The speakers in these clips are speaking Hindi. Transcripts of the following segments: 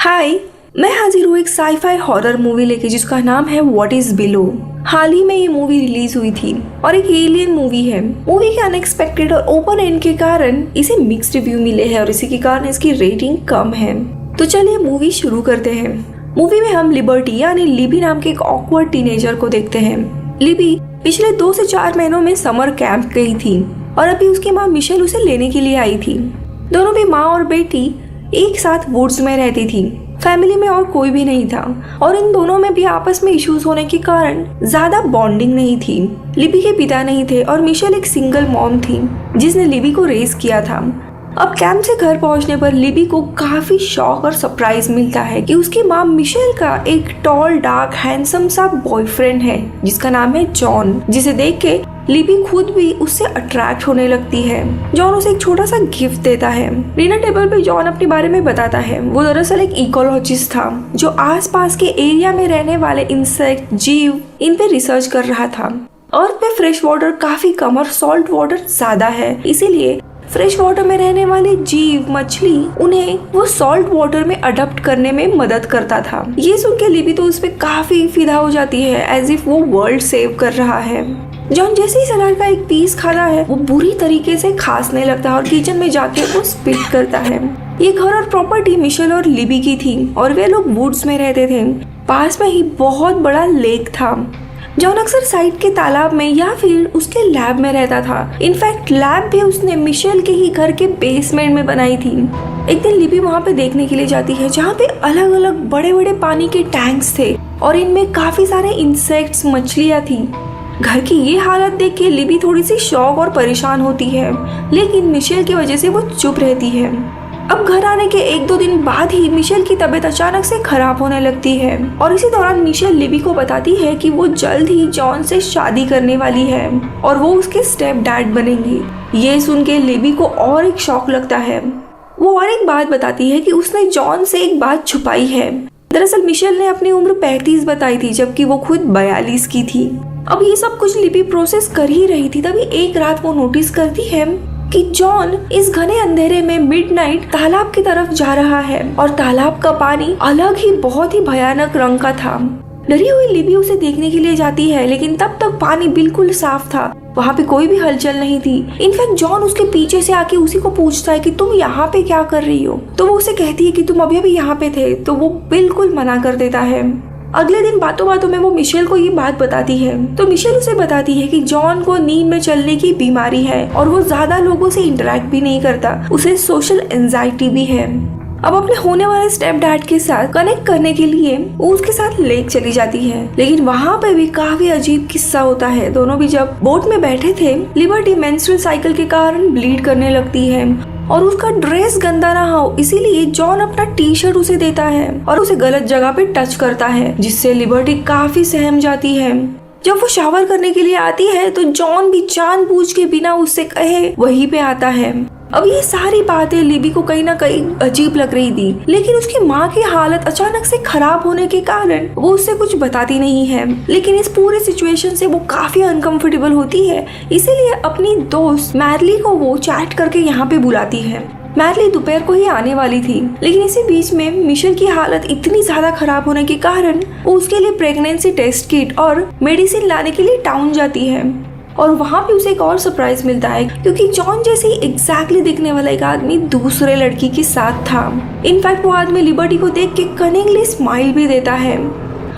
हाय, मैं हाजिर हूँ एक साईफाई हॉरर मूवी लेके जिसका नाम है व्हाट इज बिलो। हाल ही में ये मूवी रिलीज हुई थी और एक एलियन मूवी है। मूवी के अनएक्सपेक्टेड और ओपन एंड के कारण इसे मिक्स्ड रिव्यू मिले हैं और इसी के कारण इसकी रेटिंग कम है। तो चलिए मूवी शुरू करते हैं। मूवी में हम लिबर्टी यानी लिबी नाम के एक ऑकवर्ड टीनेजर को देखते हैं। लिबी पिछले 2 से 4 महीनों में समर कैंप गई थी और अभी उसकी माँ मिशेल उसे लेने के लिए आई थी। दोनों भी माँ और बेटी एक साथ वुड्स में रहती थी। फैमिली में और कोई भी नहीं था और इन दोनों में भी आपस में इश्यूज होने के कारण ज्यादा बॉन्डिंग नहीं थी। लिबी के पिता नहीं थे और मिशेल एक सिंगल मॉम थी जिसने लिबी को रेज किया था। अब कैंप से घर पहुंचने पर लिबी को काफी शॉक और सरप्राइज मिलता है कि उसकी माँ मिशेल का एक टॉल डार्क हैंडसम सा बॉयफ्रेंड है जिसका नाम है जॉन, जिसे देख के लिबी खुद भी उससे अट्रैक्ट होने लगती है। जॉन उसे एक छोटा सा गिफ्ट देता है। डिनर टेबल पे जॉन अपने बारे में बताता है। वो दरअसल एक इकोलॉजिस्ट था जो आसपास के एरिया में रहने वाले इंसेक्ट, जीव, इन पे रिसर्च कर रहा था। अर्थ पे फ्रेश वाटर काफी कम और सॉल्ट वाटर ज्यादा है, इसीलिए फ्रेश वाटर में रहने वाले जीव, मछली, उन्हें वो सॉल्ट वाटर में अडॉप्ट करने में मदद करता था। ये सुन के लिबी तो उस पे काफी फिदा हो जाती है, एज इफ वो वर्ल्ड सेव कर रहा है। जॉन जैसे ही सलाद का एक पीस खाता है वो बुरी तरीके से खांसने लगता है और किचन में जाके वो स्पिट करता है। ये घर और प्रॉपर्टी मिशेल और लिबी की थी और वे लोग वुड्स में रहते थे। पास में ही बहुत बड़ा लेक था। जॉन अक्सर साइड के तालाब में या फिर उसके लैब में रहता था। इनफैक्ट लैब भी उसने मिशेल के ही घर के बेसमेंट में बनाई थी। एक दिन लिबी वहाँ पे देखने के लिए जाती है जहाँ पे अलग अलग बड़े बड़े पानी के टैंक्स थे और इनमें काफी सारे इंसेक्ट्स, मछलियाँ थी। घर की ये हालत देख के लिबी थोड़ी सी शॉक और परेशान होती है, लेकिन मिशेल की वजह से वो चुप रहती है। अब घर आने के 1-2 दिन बाद ही मिशेल की तबीयत अचानक से खराब होने लगती है और इसी दौरान मिशेल लिबी को बताती है कि वो जल्द ही जॉन से शादी करने वाली है और वो उसके स्टेप डैड बनेंगी। ये सुन के लिबी को और एक शॉक लगता है। वो और एक बात बताती है कि उसने जॉन से एक बात छुपाई है। दरअसल मिशेल ने अपनी उम्र 35 बताई थी जबकि वो खुद 42 की थी। अब ये सब कुछ लिबी प्रोसेस कर ही रही थी, तभी एक रात वो नोटिस करती है कि जॉन इस घने अंधेरे में मिडनाइट तालाब की तरफ जा रहा है और तालाब का पानी अलग ही बहुत ही भयानक रंग का था। डरी हुई लिबी उसे देखने के लिए जाती है, लेकिन तब तक पानी बिल्कुल साफ था। वहाँ पे कोई भी हलचल नहीं थी। इनफैक्ट जॉन उसके पीछे से आके उसी को पूछता है कि तुम यहाँ पे क्या कर रही हो। तो वो उसे कहती है कि तुम अभी अभी यहाँ पे थे, तो वो बिल्कुल मना कर देता है। अगले दिन बातों बातों में वो मिशेल को ये बात बताती है, तो मिशेल उसे बताती है कि जॉन को नींद में चलने की बीमारी है और वो ज्यादा लोगों से इंटरेक्ट भी नहीं करता, उसे सोशल एंजाइटी भी है। अब अपने होने वाले स्टेप डैड के साथ कनेक्ट करने के लिए वो उसके साथ लेक चली जाती है, लेकिन वहाँ पे भी काफी अजीब किस्सा होता है। दोनों भी जब बोट में बैठे थे, लिबर्टी मेंस्ट्रुअल साइकिल के कारण ब्लीड करने लगती है और उसका ड्रेस गंदा ना हो इसीलिए जॉन अपना टी-शर्ट उसे देता है और उसे गलत जगह पे टच करता है, जिससे लिबर्टी काफी सहम जाती है। जब वो शावर करने के लिए आती है तो जॉन भी जानबूझ के बिना उससे कहे वहीं पे आता है। अब ये सारी बातें लिबी को कहीं ना कहीं अजीब लग रही थी, लेकिन उसकी माँ की हालत अचानक से खराब होने के कारण वो उससे कुछ बताती नहीं है। लेकिन इस पूरे सिचुएशन से वो काफी अनकंफर्टेबल होती है, इसीलिए अपनी दोस्त मैरली को वो चैट करके यहाँ पे बुलाती है। मैरली दोपहर को ही आने वाली थी, लेकिन इसी बीच में मिशेल की हालत इतनी ज्यादा खराब होने के कारण वो उसके लिए प्रेगनेंसी टेस्ट किट और मेडिसिन लाने के लिए टाउन जाती है। और वहाँ पे उसे एक और सरप्राइज मिलता है क्योंकि जॉन जैसे ही एग्जैक्टली दिखने वाला एक आदमी दूसरे लड़की के साथ था। इनफैक्ट वो आदमी लिबर्टी को देख के कनिंगली स्माइल भी देता है।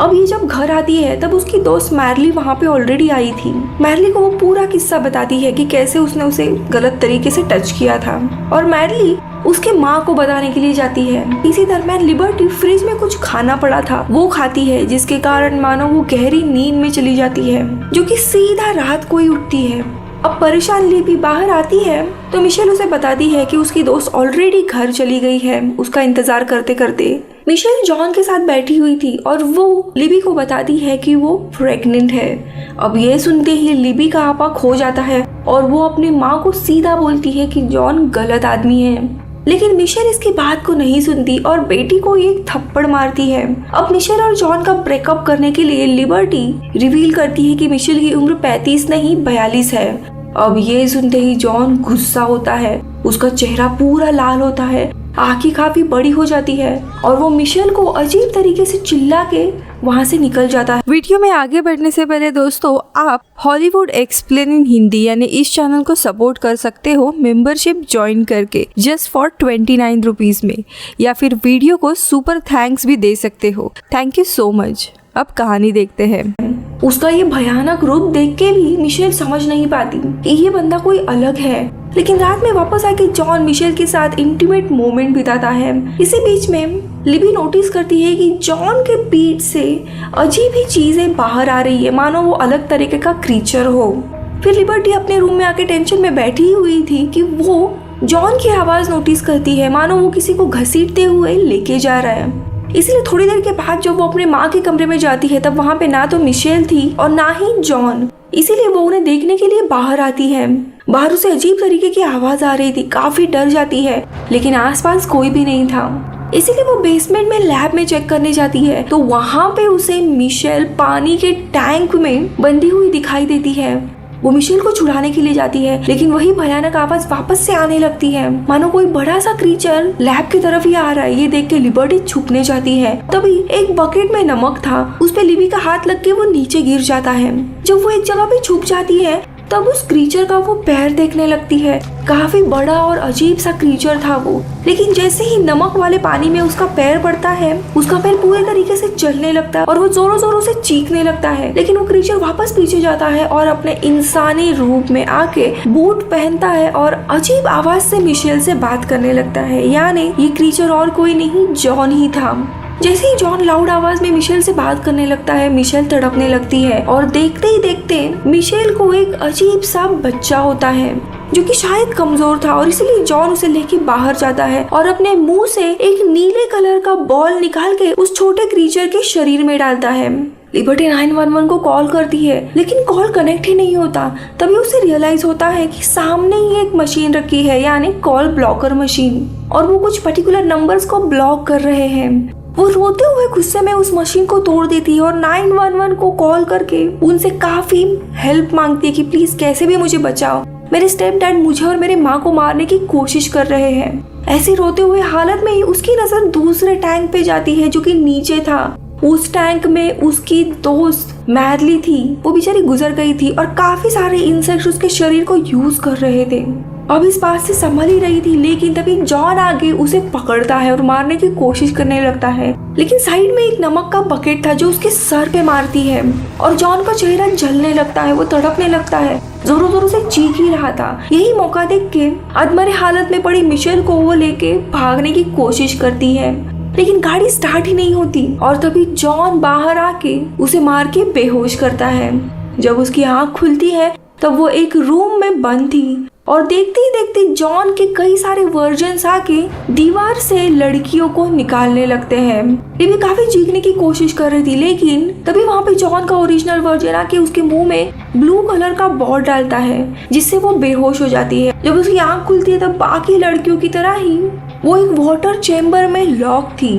अब ये जब घर आती है तब उसकी दोस्त मैरली वहाँ पे ऑलरेडी आई थी। मैरली को वो पूरा किस्सा बताती है कि कैसे उसने उसे गलत तरीके से टच किया था और मैरली उसके माँ को बताने के लिए जाती है। इसी दरम्यान लिबर्टी फ्रिज में कुछ खाना पड़ा था वो खाती है, जिसके कारण मानो वो गहरी नींद में चली जाती है जो कि सीधा रात को ही उठती है। अब परेशान लिबी बाहर आती है तो मिशेल उसे बताती है कि उसकी दोस्त ऑलरेडी घर चली गई है उसका इंतजार करते करते। मिशेल जॉन के साथ बैठी हुई थी और वो लिबी को बताती है कि वो प्रेग्नेंट है। अब ये सुनते ही लिबी का आपा खो जाता है और वो अपनी माँ को सीधा बोलती है कि जॉन गलत आदमी है, लेकिन मिशेल इसकी बात को नहीं सुनती और बेटी को एक थप्पड़ मारती है। अब मिशेल और जॉन का ब्रेकअप करने के लिए लिबर्टी रिवील करती है कि मिशेल की उम्र 35 नहीं 42 है। अब ये सुनते ही जॉन गुस्सा होता है, उसका चेहरा पूरा लाल होता है आंखें काफी बड़ी हो जाती है और वो मिशेल को अजीब तरीके से चिल्ला के वहाँ से निकल जाता है। वीडियो में आगे बढ़ने से पहले दोस्तों, आप हॉलीवुड एक्सप्लेन इन हिंदी यानी इस चैनल को सपोर्ट कर सकते हो मेंबरशिप ज्वाइन करके जस्ट फॉर 29 रुपीज में, या फिर वीडियो को सुपर थैंक्स भी दे सकते हो। Thank you so much. अब कहानी देखते हैं। उसका ये भयानक रूप देख के भी मिशेल समझ नहीं पाती कि ये बंदा कोई अलग है, लेकिन रात में वापस आके जॉन मिशेल के साथ इंटीमेट मोमेंट बिताता है। इसी बीच में लिबी नोटिस करती है कि जॉन के पीठ से अजीब ही चीजें बाहर आ रही है, मानो वो अलग तरीके का क्रीचर हो। फिर लिबर्टी अपने रूम में आके टेंशन में बैठी हुई थी कि वो जॉन की आवाज नोटिस करती है, मानो वो किसी को घसीटते हुए लेके जा रहा है। इसलिए थोड़ी देर के बाद जब वो अपने माँ के कमरे में जाती है, तब वहाँ पे ना तो मिशेल थी और ना ही जॉन। इसीलिए वो उन्हें देखने के लिए बाहर आती है। बाहर उसे अजीब तरीके की आवाज आ रही थी, काफी डर जाती है, लेकिन आसपास कोई भी नहीं था। इसीलिए वो बेसमेंट में लैब में चेक करने जाती है, तो वहाँ पे उसे मिशेल पानी के टैंक में बंधी हुई दिखाई देती है। वो मिशेल को छुड़ाने के लिए जाती है, लेकिन वही भयानक आवाज वापस से आने लगती है, मानो कोई बड़ा सा क्रीचर लैब की तरफ ही आ रहा है। ये देख के लिबर्टी छुपने जाती है। तभी एक बकेट में नमक था, उस पे लिबी का हाथ लग के वो नीचे गिर जाता है। जब वो एक जगह पे छुप जाती है, तब उस क्रीचर का वो पैर देखने लगती है। काफी बड़ा और अजीब सा क्रीचर था वो, लेकिन जैसे ही नमक वाले पानी में उसका पैर पड़ता है, उसका पैर पूरे तरीके से चलने लगता है और वो जोरों जोरों से चीखने लगता है। लेकिन वो क्रीचर वापस पीछे जाता है और अपने इंसानी रूप में आके बूट पहनता है और अजीब आवाज से मिशेल से बात करने लगता है। यानी ये क्रीचर और कोई नहीं, जॉन ही था। जैसे ही जॉन लाउड आवाज में मिशेल से बात करने लगता है, मिशेल तड़पने लगती है और देखते ही देखते मिशेल को एक अजीब सा बच्चा होता है जो कि शायद कमजोर था, और इसलिए जॉन उसे लेके बाहर जाता है और अपने मुंह से एक नीले कलर का बॉल निकाल के उस छोटे क्रीचर के शरीर में डालता है। लिबर्टी 911 को कॉल करती है, लेकिन कॉल कनेक्ट ही नहीं होता। तभी उसे रियलाइज होता है कि सामने ही एक मशीन रखी है, यानी कॉल ब्लॉकर मशीन, और वो कुछ पर्टिकुलर नंबर्स को ब्लॉक कर रहे हैं। वो रोते हुए गुस्से में उस मशीन को तोड़ देती है और 911 को कॉल करके उनसे काफी हेल्प मांगती है कि प्लीज कैसे भी मुझे बचाओ, मेरे स्टेप डैड मुझे और मेरे माँ को मारने की कोशिश कर रहे हैं। ऐसे रोते हुए हालत में ही उसकी नजर दूसरे टैंक पे जाती है जो कि नीचे था। उस टैंक में उसकी दोस्त मैडली थी, वो बेचारी गुजर गई थी और काफी सारे इंसेक्ट्स उसके शरीर को यूज कर रहे थे। अब इस बात से संभल ही रही थी, लेकिन तभी जॉन आगे उसे पकड़ता है और मारने की कोशिश करने लगता है। लेकिन साइड में एक नमक का बकेट था जो उसके सर पे मारती है और जॉन का चेहरा जलने लगता है, वो तड़पने लगता है, जोरों जोरों से चीख ही रहा था। यही मौका देख के अधमरे हालत में पड़ी मिशेल को वो लेके भागने की कोशिश करती है, लेकिन गाड़ी स्टार्ट ही नहीं होती। और तभी जॉन बाहर आके उसे मार के बेहोश करता है। जब उसकी आंख खुलती है तब वो एक रूम में बंद थी और देखते ही देखते जॉन के कई सारे वर्जन्स आके दीवार से लड़कियों को निकालने लगते हैं। ये भी काफी चीखने की कोशिश कर रही थी, लेकिन तभी वहाँ पे जॉन का ओरिजिनल वर्जन आके उसके मुंह में ब्लू कलर का बॉल डालता है, जिससे वो बेहोश हो जाती है। जब उसकी आंख खुलती है तब बाकी लड़कियों की तरह ही वो एक वाटर चेम्बर में लॉक थी।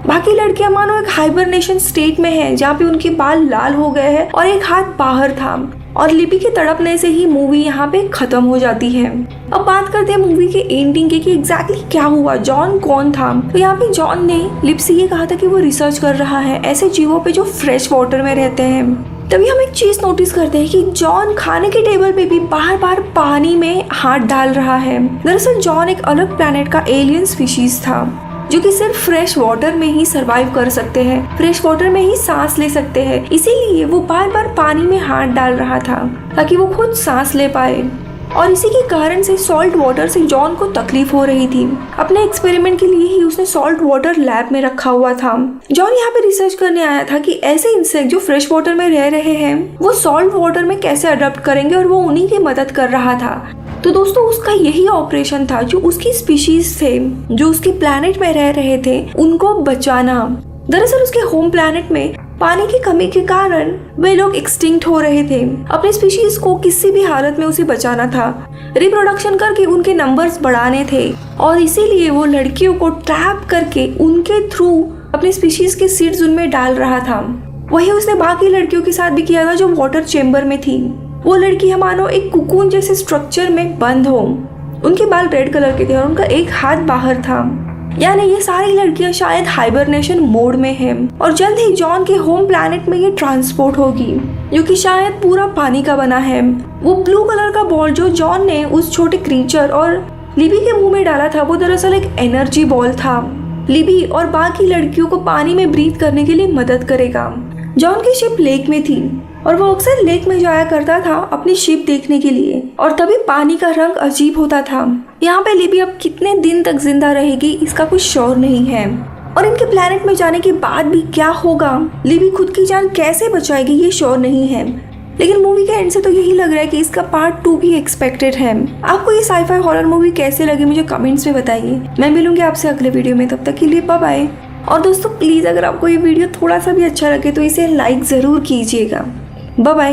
बाकी लड़कियां मानो एक हाइबरनेशन स्टेट में है, जहाँ पे उनके बाल लाल हो गए हैं और एक हाथ बाहर था। और लिबी के तड़पने से ही मूवी यहाँ पे खत्म हो जाती है। अब बात करते हैं मूवी के एंडिंग की कि एग्जैक्टली क्या हुआ, जॉन कौन था। तो यहाँ पे जॉन ने लिब से ये कहा था कि वो रिसर्च कर रहा है ऐसे जीवों पे जो फ्रेश वाटर में रहते हैं। तभी हम एक चीज नोटिस करते हैं कि जॉन खाने के टेबल पे भी बार बार पानी में हाथ डाल रहा है। दरअसल जॉन एक अलग प्लेनेट का एलियन स्पीशीज था जो कि सिर्फ फ्रेश वाटर में ही सरवाइव कर सकते हैं, फ्रेश वाटर में ही सांस ले सकते हैं। इसीलिए वो बार बार पानी में हाथ डाल रहा था ताकि वो खुद सांस ले पाए। और इसी के कारण से सॉल्ट वाटर से जॉन को तकलीफ हो रही थी। अपने एक्सपेरिमेंट के लिए ही उसने सॉल्ट वाटर लैब में रखा हुआ था। जॉन यहाँ पे रिसर्च करने आया था कि ऐसे इंसेक्ट जो फ्रेश वाटर में रह रहे हैं वो सॉल्ट वाटर में कैसे अडॉप्ट करेंगे, और वो उन्हीं की मदद कर रहा था। तो दोस्तों उसका यही ऑपरेशन था, जो उसकी स्पीशीज थे जो उसके प्लैनेट में रह रहे थे उनको बचाना। दरअसल उसके होम प्लैनेट में पानी की कमी के कारण वे लोग एक्सटिंक्ट हो रहे थे। अपने स्पीशीज को किसी भी हालत में उसे बचाना था, रिप्रोडक्शन करके उनके नंबर्स बढ़ाने थे, और इसीलिए वो लड़कियों को ट्रैप करके उनके थ्रू अपने स्पीशीज के सीड्स उनमें डाल रहा था। वही उसने बाकी लड़कियों के साथ भी किया था जो वाटर चेम्बर में थी। वो लड़की मानो एक कुकून जैसे स्ट्रक्चर में बंद हो। उनके बाल रेड कलर के थे और उनका एक हाथ बाहर था। यानी ये सारी लड़कियां शायद हाइबरनेशन मोड में हैं और जल्द ही जॉन के होम प्लैनेट में ये ट्रांसपोर्ट होगी, जो कि शायद पूरा पानी का बना है। वो ब्लू कलर का बॉल जो जॉन ने उस छोटे क्रीचर और लिबी के मुंह में डाला था, वो दरअसल एक एनर्जी बॉल था। लिबी और बाकी लड़कियों को पानी में ब्रीथ करने के लिए मदद करेगा। जॉन की शिप लेक में थी और वो अक्सर लेक में जाया करता था अपनी शिप देखने के लिए, और तभी पानी का रंग अजीब होता था। यहाँ पे लिबी अब कितने दिन तक जिंदा रहेगी इसका कुछ श्योर नहीं है, और इनके प्लेनेट में जाने के बाद भी क्या होगा, लिबी खुद की जान कैसे बचाएगी ये श्योर नहीं है। लेकिन मूवी के एंड से तो यही लग रहा है कि इसका पार्ट 2 भी एक्सपेक्टेड है। आपको ये साइफाई हॉरर मूवी कैसे लगी मुझे कमेंट्स में बताइए। मैं मिलूंगी आपसे अगले वीडियो में, तब तक के लिए बाय बाय। और दोस्तों प्लीज अगर आपको ये वीडियो थोड़ा सा भी अच्छा लगे तो इसे लाइक जरूर कीजिएगा। Bye bye.